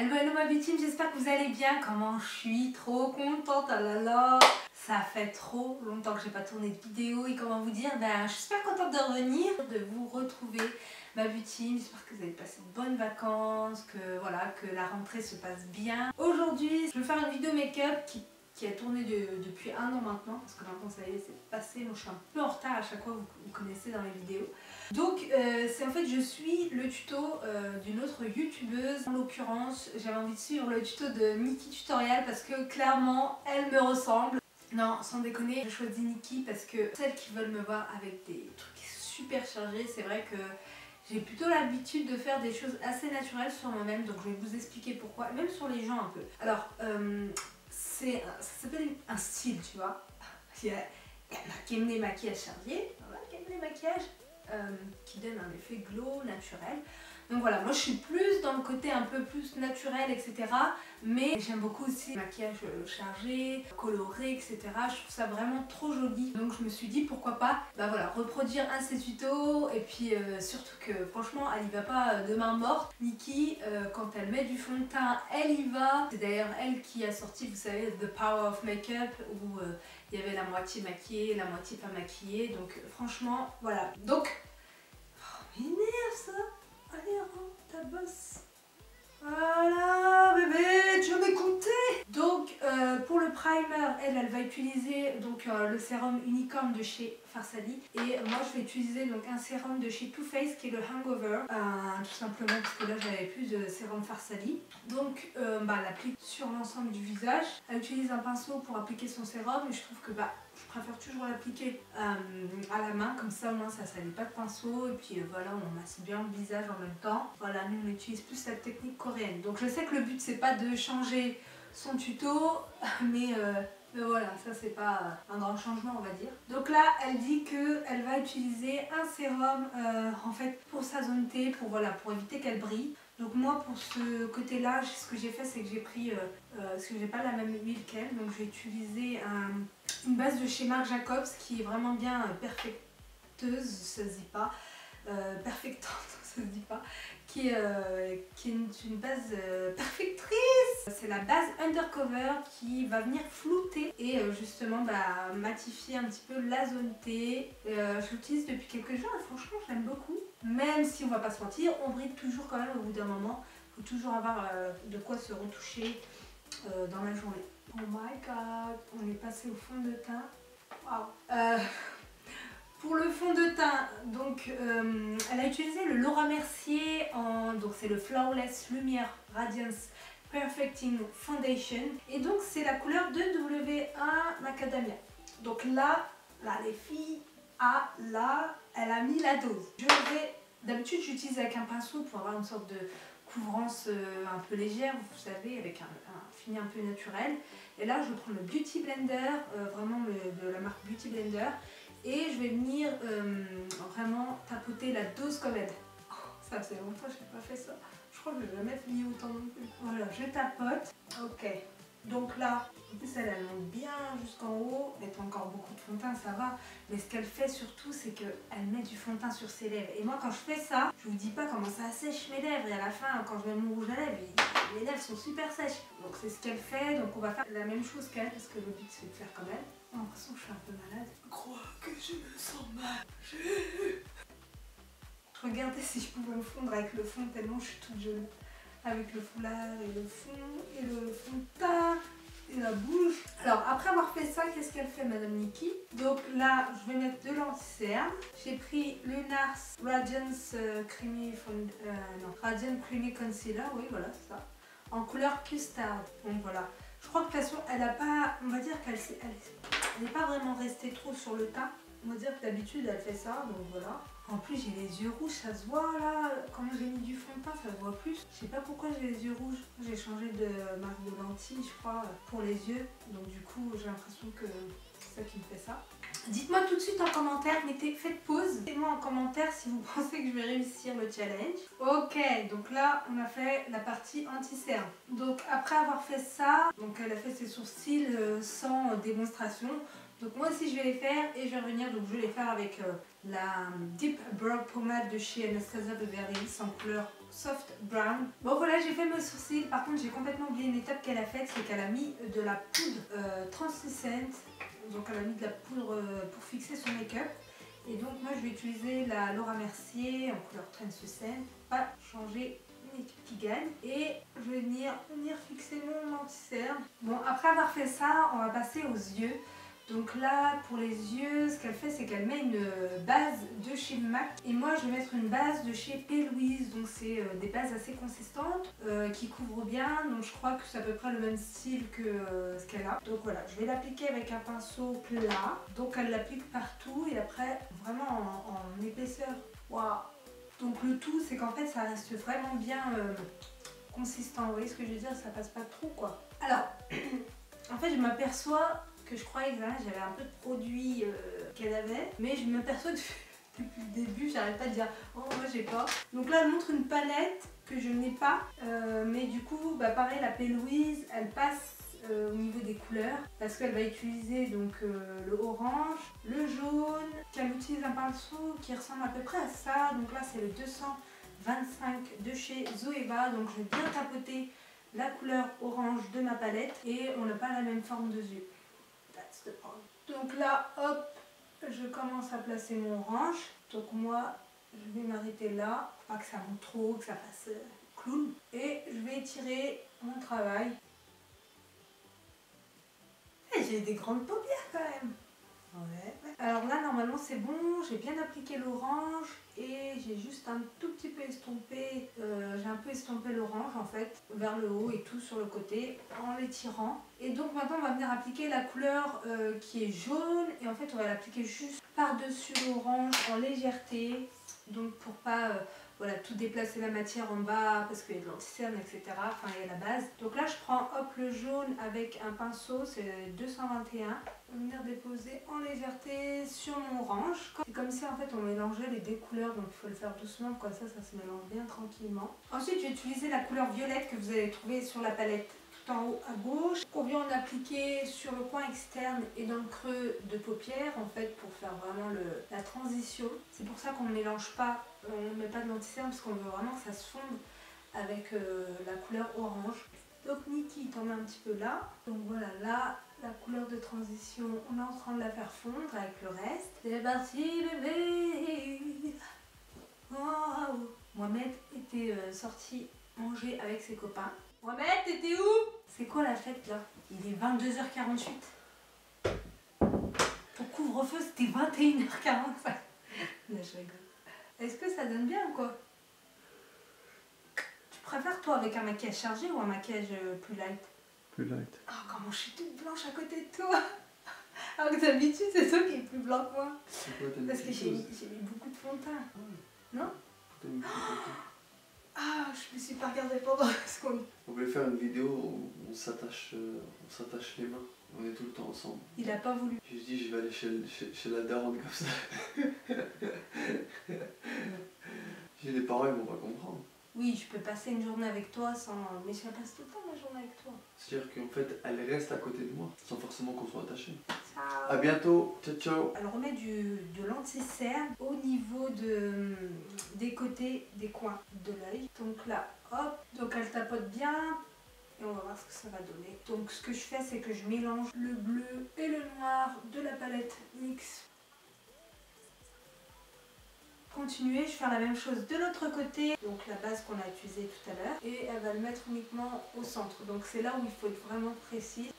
Hello ma beauty team, j'espère que vous allez bien. Comment je suis trop contente, ah là là. Ça fait trop longtemps que j'ai pas tourné de vidéo et comment vous dire, je suis super contente de revenir, de vous retrouver ma beauty team. J'espère que vous avez passé de bonnes vacances, que voilà, que la rentrée se passe bien. Aujourd'hui, je vais faire une vidéo make-up qui a tourné depuis un an maintenant, parce que maintenant ça y est, c'est passé. Moi je suis un peu en retard à chaque fois, vous connaissez dans les vidéos. Donc c'est en fait je suis le tuto d'une autre youtubeuse. En l'occurrence j'avais envie de suivre le tuto de Nikki Tutorial parce que clairement elle me ressemble. Non, sans déconner, j'ai choisi Nikki parce que celles qui veulent me voir avec des trucs super chargés, c'est vrai que j'ai plutôt l'habitude de faire des choses assez naturelles sur moi-même, donc je vais vous expliquer pourquoi, même sur les gens un peu. Alors ça s'appelle un style, tu vois. Il y a qui aime les maquillages chargés, voilà, qui aime les maquillages qui donnent un effet glow naturel. Donc voilà, moi je suis plus dans le côté un peu plus naturel, etc. Mais j'aime beaucoup aussi les maquillages chargés, colorés, etc. Je trouve ça vraiment trop joli. Donc je me suis dit pourquoi pas voilà, reproduire un de ces tutos. Et puis surtout que franchement elle y va pas de main morte. Nikki, quand elle met du fond de teint, elle y va. C'est d'ailleurs elle qui a sorti, vous savez, The Power of Makeup, où il y avait la moitié maquillée, la moitié pas maquillée. Donc franchement, voilà. Donc, m'énerve ça. Allez, rentre ta bosse. Voilà, bébé, tu vas m'écouter. Donc, pour le primer, elle va utiliser donc, le sérum Unicorn de chez Farsali. Et moi, je vais utiliser donc, un sérum de chez Too Faced qui est le Hangover. Tout simplement parce que là, j'avais plus de sérum Farsali. Donc, elle l'applique sur l'ensemble du visage. Elle utilise un pinceau pour appliquer son sérum. Et je trouve que je préfère toujours l'appliquer à la main. Comme ça, au moins, ça salit pas de pinceau. Et puis, voilà, on masse bien le visage en même temps. Voilà, nous, on utilise plus la technique coréenne. Donc, je sais que le but, c'est pas de changer son tuto, mais voilà, ça c'est pas un grand changement on va dire. Donc là elle dit qu'elle va utiliser un sérum en fait pour sa zone T, pour éviter qu'elle brille. Donc moi pour ce côté là, ce que j'ai fait c'est que j'ai pris, parce que j'ai pas la même huile qu'elle, donc j'ai utilisé une base de chez Marc Jacobs qui est vraiment bien perfecteuse, ça se dit pas, perfectante, ça se dit pas, qui est une base perfectrice. C'est la base Undercover qui va venir flouter et justement matifier un petit peu la zone T. Je l'utilise depuis quelques jours et franchement je l'aime beaucoup. Même si on va pas se mentir, on brille toujours quand même au bout d'un moment. Il faut toujours avoir de quoi se retoucher dans la journée. Oh my god, on est passé au fond de teint. Waouh. Pour le fond de teint, donc elle a utilisé le Laura Mercier, donc c'est le Flawless Lumière Radiance Perfecting Foundation. Et donc c'est la couleur de W1 Macadamia. Donc là les filles, elle a mis la dose. D'habitude j'utilise avec un pinceau pour avoir une sorte de couvrance un peu légère, vous savez, avec un fini un peu naturel. Et là je vais prendre le Beauty Blender, vraiment de la marque Beauty Blender. Et je vais venir vraiment tapoter la dose comme elle. Oh, ça faisait longtemps que je n'ai pas fait ça. Je crois que je n'ai jamais mis autant non plus. Voilà, je tapote. Ok. Donc là, en plus elle monte bien jusqu'en haut. Elle a encore beaucoup de fond de teint, ça va. Mais ce qu'elle fait surtout, c'est qu'elle met du fond de teint sur ses lèvres. Et moi, quand je fais ça, je vous dis pas comment ça assèche mes lèvres. Et à la fin, quand je mets mon rouge à lèvres, les lèvres sont super sèches. Donc c'est ce qu'elle fait. Donc on va faire la même chose qu'elle, parce que le but c'est de faire comme elle. J'ai l'impression que je suis un peu malade. Je crois que je me sens mal. Je regardais si je pouvais me fondre avec le fond tellement je suis toute jeune. Avec le foulard et le fond de teint et la bouche. Alors après avoir fait ça, qu'est-ce qu'elle fait Madame Nikki? Donc là, je vais mettre de l'anti-cerne. J'ai pris le NARS Radiance Radiant Creamy Concealer. Oui, voilà, c'est ça. En couleur custard. Donc voilà. Je crois que de toute façon, elle a pas, on va dire qu'elle n'est pas vraiment restée trop sur le teint. On va dire que d'habitude, elle fait ça, donc voilà. En plus, j'ai les yeux rouges, ça se voit là. Quand j'ai mis du fond de teint, ça se voit plus. Je sais pas pourquoi j'ai les yeux rouges. J'ai changé de marque de lentilles, je crois, pour les yeux. Donc du coup, j'ai l'impression que c'est ça qui me fait ça. Dites-moi tout de suite en commentaire, faites pause. Dites-moi en commentaire si vous pensez que je vais réussir le challenge. Ok, donc là on a fait la partie anti-cerne. Donc après avoir fait ça, donc elle a fait ses sourcils sans démonstration. Donc moi aussi je vais les faire et je vais revenir, donc je vais les faire avec la Deep Brow Pomade de chez Anastasia Beverly sans couleur Soft Brown. Bon voilà, j'ai fait mes sourcils. Par contre, j'ai complètement oublié une étape qu'elle a faite, c'est qu'elle a mis de la poudre translucente. Donc elle a mis de la poudre pour fixer son make-up. Et donc moi je vais utiliser la Laura Mercier en couleur translucent pour pas changer mes petits gags. Et je vais venir fixer mon anti-cerne. Bon, après avoir fait ça, on va passer aux yeux. Donc là, pour les yeux, ce qu'elle fait, c'est qu'elle met une base de chez MAC. Et moi, je vais mettre une base de chez P. Louise. Donc c'est des bases assez consistantes qui couvrent bien. Donc je crois que c'est à peu près le même style que ce qu'elle a. Donc voilà, je vais l'appliquer avec un pinceau plat. Donc elle l'applique partout et après, vraiment en épaisseur. Waouh! Donc le tout, c'est qu'en fait, ça reste vraiment bien consistant. Vous voyez ce que je veux dire? Ça passe pas trop, quoi. Alors, en fait, je m'aperçois que je croyais que j'avais un peu de produit qu'elle avait, mais je m'aperçois depuis le début, j'arrête pas de dire oh moi j'ai pas. Donc là elle montre une palette que je n'ai pas, mais du coup bah pareil, la P. Louise elle passe au niveau des couleurs parce qu'elle va utiliser donc le orange, le jaune, qu'elle utilise un pinceau qui ressemble à peu près à ça. Donc là c'est le 225 de chez Zoeva, donc je vais bien tapoter la couleur orange de ma palette et on n'a pas la même forme de yeux. Donc là, hop, je commence à placer mon orange. Donc moi, je vais m'arrêter là, pour pas que ça monte trop, que ça fasse clown. Et je vais étirer mon travail. Et j'ai des grandes paupières quand même. Ouais. Alors là, normalement, c'est bon. J'ai bien appliqué l'orange et j'ai juste un tout petit peu estompé. J'ai un peu estompé l'orange en fait, vers le haut et tout sur le côté en l'étirant. Et donc maintenant, on va venir appliquer la couleur qui est jaune. Et en fait, on va l'appliquer juste par-dessus l'orange en légèreté. Donc pour pas voilà, tout déplacer la matière en bas parce qu'il y a de l'anti-cerne, etc. Enfin, il y a la base. Donc là, je prends hop le jaune avec un pinceau, c'est 221. On va venir déposer en légèreté sur mon orange. C'est comme si en fait on mélangeait les deux couleurs, donc il faut le faire doucement, comme ça se mélange bien tranquillement. Ensuite, je vais utiliser la couleur violette que vous allez trouver sur la palette tout en haut à gauche. On vient en appliquer sur le coin externe et dans le creux de paupière en fait pour faire vraiment la transition. C'est pour ça qu'on ne mélange pas, on ne met pas de l'anti-cerne parce qu'on veut vraiment que ça se fonde avec la couleur orange. Donc Nikki tombe un petit peu là. Donc voilà, là, la couleur de transition, on est en train de la faire fondre avec le reste. C'est parti bébé. Oh. Mohamed était sorti manger avec ses copains. Mohamed, t'étais où? C'est quoi la fête là? Il est 22h48. Ton couvre-feu c'était 21h45. Là je rigole. Est-ce que ça donne bien ou quoi? Tu préfères toi avec un maquillage chargé ou un maquillage plus light? Plus light. Oh comment je suis toute blanche à côté de toi. Alors que d'habitude c'est toi qui es plus blanc que moi. Parce que j'ai mis beaucoup de fond de teint. Non? Ah, je me suis pas regardée pendant une seconde. On voulait faire une vidéo où on s'attache les mains. On est tout le temps ensemble. Il a pas voulu. Je dis je vais aller chez la daronne comme ça. J'ai des parents, ils vont pas comprendre. Oui, je peux passer une journée avec toi sans... Mais je passe tout le temps la journée avec toi. C'est-à-dire qu'en fait, elle reste à côté de moi, sans forcément qu'on soit attaché. Ciao. A bientôt, ciao ciao. Alors on met de l'anti-cerne au niveau des côtés, des coins de l'œil. Donc là, hop, donc elle tapote bien. Et on va voir ce que ça va donner. Donc ce que je fais, c'est que je mélange le bleu et le noir de la palette NYX. Continuer, je vais faire la même chose de l'autre côté, donc la base qu'on a utilisée tout à l'heure, et elle va le mettre uniquement au centre, donc c'est là où il faut être vraiment précis.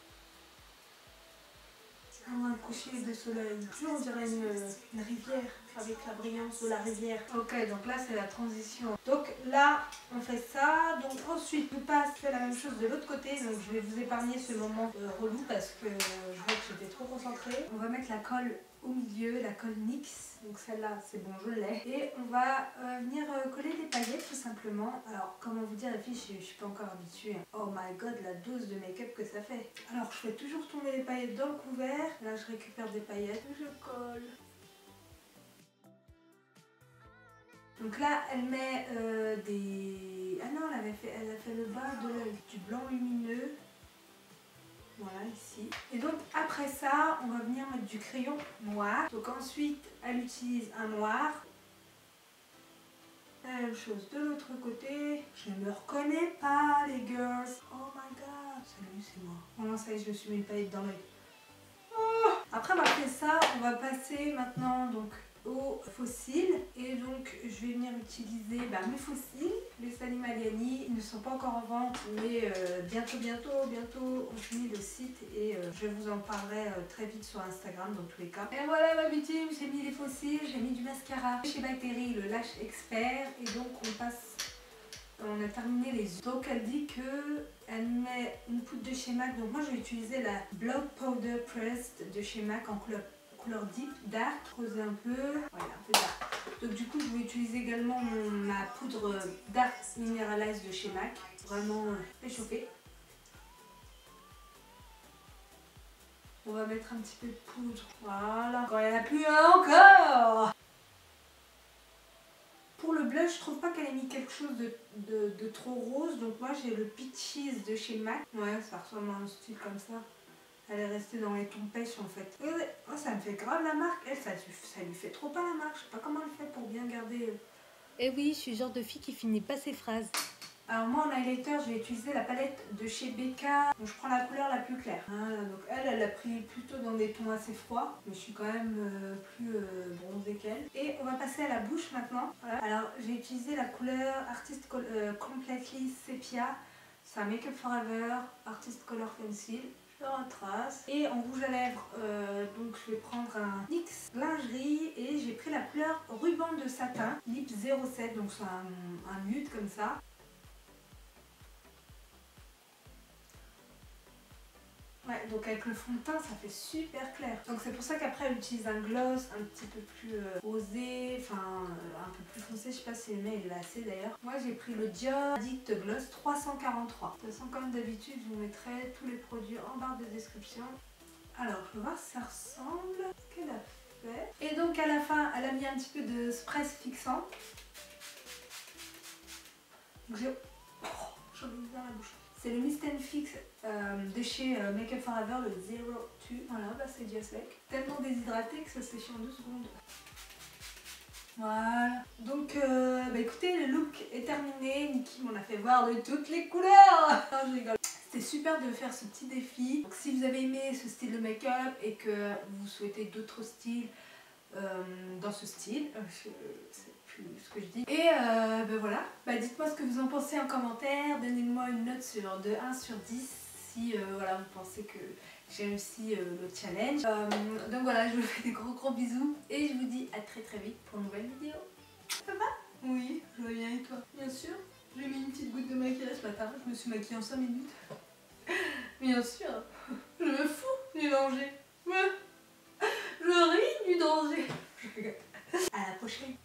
Un coucher de soleil, toujours on dirait une rivière, avec la brillance de la rivière. Ok, donc là c'est la transition. Donc là on fait ça, donc ensuite je passe, je fais la même chose de l'autre côté, donc je vais vous épargner ce moment relou parce que je vois que j'étais trop concentrée. On va mettre la colle au milieu, la colle NYX, donc celle-là c'est bon, je l'ai. Et on va venir coller des paillettes tout simplement. Alors comment vous dire les filles, je suis pas encore habituée. Oh my god, la dose de make-up que ça fait. Alors je fais toujours tomber les paillettes dans le couvert. Là je récupère des paillettes, je colle. Donc là elle met des... Ah non, elle a fait le bas de l'œil, du blanc lumineux. Voilà, ici. Et donc après ça, on va venir mettre du crayon noir. Donc ensuite, elle utilise un noir. La même chose de l'autre côté. Je ne me reconnais pas les girls. Oh my god. Salut, c'est moi. Oh ça y est, je me suis mis une paillette dans l'œil. Oh. Après avoir fait ça, on va passer maintenant donc aux fossiles. Et donc je vais venir utiliser mes fossiles. Les Salimaliani, ils ne sont pas encore en vente, mais bientôt on finit le site et je vous en parlerai très vite sur Instagram dans tous les cas. Et voilà ma beauté, j'ai mis les fossiles, j'ai mis du mascara chez Bactérie, le Lash Expert, et donc on a terminé les yeux. Donc elle dit que elle met une poudre de chez MAC, donc moi je vais utiliser la Blood Powder Pressed de chez MAC en couleur deep, dark, creuser un peu, voilà, un peu dark. Donc du coup je vais utiliser également ma poudre Dark Mineralize de chez MAC, vraiment réchauffée. On va mettre un petit peu de poudre, voilà, quand il n'y en a plus encore. Pour le blush, je trouve pas qu'elle ait mis quelque chose de trop rose, donc moi j'ai le Peaches de chez MAC. Ouais, ça ressemble à un style comme ça. Elle est restée dans les tons pêche en fait. Ouais, oh, ça me fait grave la marque. Elle, ça lui fait trop pas la marque. Je sais pas comment elle fait pour bien garder. Eh oui, je suis le genre de fille qui finit pas ses phrases. Alors moi en highlighter, je vais utiliser la palette de chez Becca. Donc je prends la couleur la plus claire. Voilà, donc elle a pris plutôt dans des tons assez froids. Mais je suis quand même plus bronzée qu'elle. Et on va passer à la bouche maintenant. Voilà. Alors j'ai utilisé la couleur Artist Completely Sepia. C'est un Make Up Forever Artist Color Pencil. Je retrace. Et en rouge à lèvres, donc je vais prendre un NYX lingerie et j'ai pris la couleur ruban de satin, Lip 07, donc c'est un nude comme ça. Ouais, donc avec le fond de teint, ça fait super clair. Donc c'est pour ça qu'après, elle utilise un gloss un petit peu plus osé, enfin un peu plus foncé. Je sais pas si le mien il l'a assez d'ailleurs. Moi j'ai pris le Dior Addict Gloss 343. De toute façon, comme d'habitude, je vous mettrai tous les produits en barre de description. Alors, je vais voir si ça ressemble à ce qu'elle a fait. Et donc à la fin, elle a mis un petit peu de spray fixant. Donc j'ai... Oh, j'en ai mis dans la bouche. C'est le Mist & Fix de chez Make Up Forever, le 02. Voilà, c'est déjà sec. Tellement déshydraté que ça séche en 2 secondes. Voilà. Donc, écoutez, le look est terminé. Niki m'en a fait voir de toutes les couleurs. Non, je rigole. C'était super de faire ce petit défi. Donc, si vous avez aimé ce style de make-up et que vous souhaitez d'autres styles dans ce style, c'est plus ce que je dis. Et voilà, dites-moi ce que vous en pensez en commentaire. Donnez-moi une note de 1 sur 10 si voilà, vous pensez que j'ai réussi le challenge. Donc voilà, je vous fais des gros bisous et je vous dis à très vite pour une nouvelle vidéo. Ça va? Oui, je vais bien et toi? Bien sûr. J'ai mis une petite goutte de maquillage ce matin, je me suis maquillée en 5 minutes. Bien sûr, je me fous du danger. Je ris du danger. À la prochaine.